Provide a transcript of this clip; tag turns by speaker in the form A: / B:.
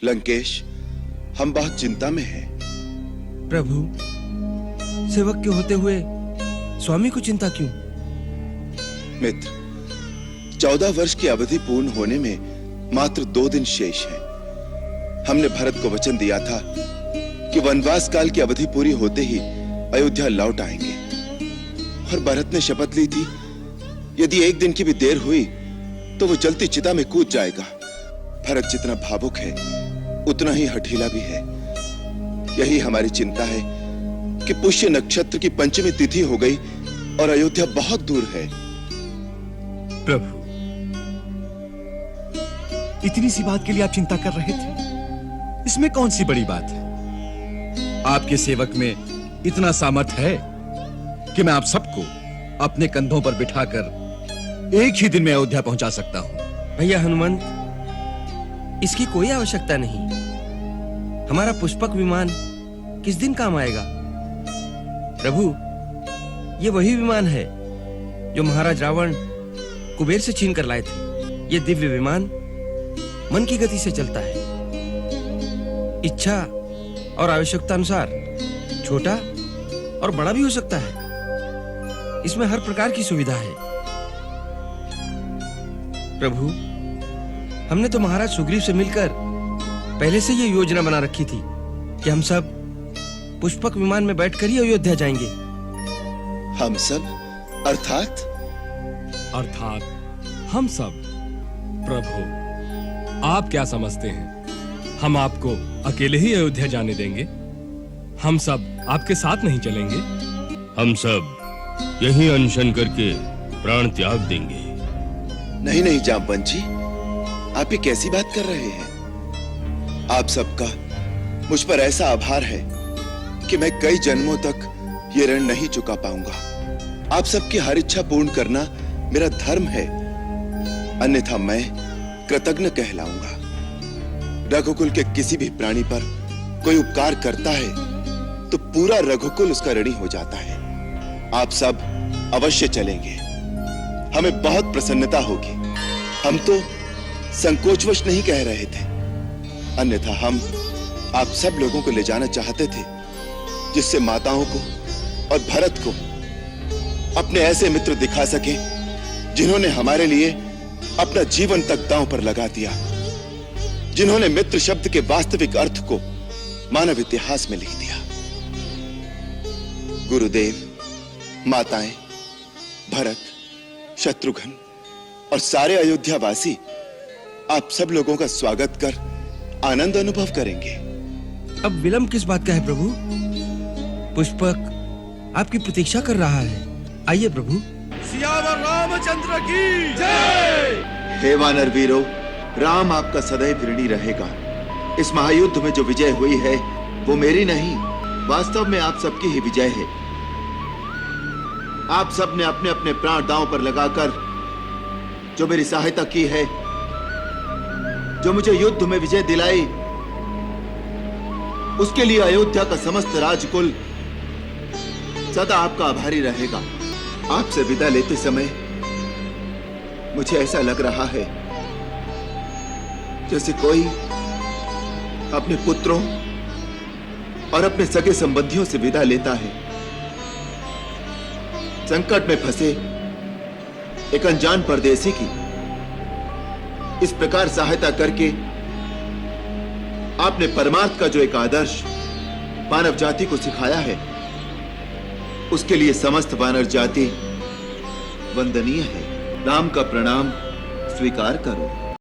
A: लंकेश, हम बहुत चिंता में हैं।
B: प्रभु, सेवक के होते हुए स्वामी को चिंता क्यों?
A: मित्र, 14 वर्ष की अवधि पूर्ण होने में मात्र 2 दिन शेष हैं। हमने भरत को वचन दिया था कि वनवास काल की अवधि पूरी होते ही अयोध्या लौट आएंगे, और भरत ने शपथ ली थी यदि 1 दिन की भी देर हुई तो वो जलती चिता में कूद जाएगा। भरत जितना भावुक है उतना ही हठीला भी है। यही हमारी चिंता है कि पुष्य नक्षत्र की पंचमी तिथि हो गई और अयोध्या बहुत दूर है।
C: प्रभु, इतनी सी बात के लिए आप चिंता कर रहे थे? इसमें कौन सी बड़ी बात है? आपके सेवक में इतना सामर्थ्य है कि मैं आप सबको अपने कंधों पर बिठाकर एक ही दिन में अयोध्या पहुंचा सकता हूं।
B: भैया हनुमंत, इसकी कोई आवश्यकता नहीं। हमारा पुष्पक विमान किस दिन काम आएगा? प्रभु, ये वही विमान है जो महाराज रावण कुबेर से छीन कर लाए थे। ये दिव्य विमान मन की गति से चलता है। इच्छा और आवश्यकता अनुसार छोटा और बड़ा भी हो सकता है। इसमें हर प्रकार की सुविधा है। प्रभु, हमने तो महाराज सुग्रीव से मिलकर पहले से ये योजना बना रखी थी कि हम सब पुष्पक विमान में बैठकर ही अयोध्या जाएंगे।
A: हम सब अर्थात
C: हम सब? प्रभु, आप क्या समझते हैं हम आपको अकेले ही अयोध्या जाने देंगे? हम सब आपके साथ नहीं चलेंगे?
D: हम सब यहीं अनशन करके प्राण त्याग देंगे।
A: नहीं नहीं जामवंत जी, आप ये कैसी बात कर रहे हैं? आप सबका मुझ पर ऐसा आभार है कि मैं कई जन्मों तक ये ऋण नहीं चुका पाऊंगा। आप सबकी हर इच्छा पूर्ण करना मेरा धर्म है, अन्यथा मैं कृतज्ञ कहलाऊंगा। रघुकुल के किसी भी प्राणी पर कोई उपकार करता है तो पूरा रघुकुल उसका ऋणी हो जाता है। आप सब अवश्य चलेंगे, हमें बहुत प्रसन्नता होगी। हम तो संकोचवश नहीं कह रहे थे, अन्यथा हम आप सब लोगों को ले जाना चाहते थे जिससे माताओं को और भरत को अपने ऐसे मित्र दिखा सके जिन्होंने हमारे लिए अपना जीवन तक दांव पर लगा दिया, जिन्होंने मित्र शब्द के वास्तविक अर्थ को मानव इतिहास में लिख दिया। गुरुदेव, माताएं, भरत, शत्रुघ्न और सारे अयोध्यावासी आप सब लोगों का स्वागत कर आनंद अनुभव करेंगे।
B: अब विलंब किस बात का है प्रभु? पुष्पक आपकी प्रतीक्षा कर रहा है। आइए प्रभु।
C: सियावर रामचंद्र की जय।
A: हे वानर वीरों, राम आपका सदैव ऋणी रहेगा। इस महायुद्ध में जो विजय हुई है वो मेरी नहीं, वास्तव में आप सबकी ही विजय है। आप सब ने अपने अपने प्राण दांव पर लगाकर जो मेरी सहायता की है, जो मुझे युद्ध में विजय दिलाई, उसके लिए अयोध्या का समस्त राजकुल सदा आपका आभारी रहेगा। आपसे विदा लेते समय मुझे ऐसा लग रहा है जैसे कोई अपने पुत्रों और अपने सगे संबंधियों से विदा लेता है। संकट में फंसे एक अनजान परदेसी की इस प्रकार सहायता करके आपने परमार्थ का जो एक आदर्श मानव जाति को सिखाया है, उसके लिए समस्त वानर जाति वंदनीय है। राम का प्रणाम स्वीकार करो।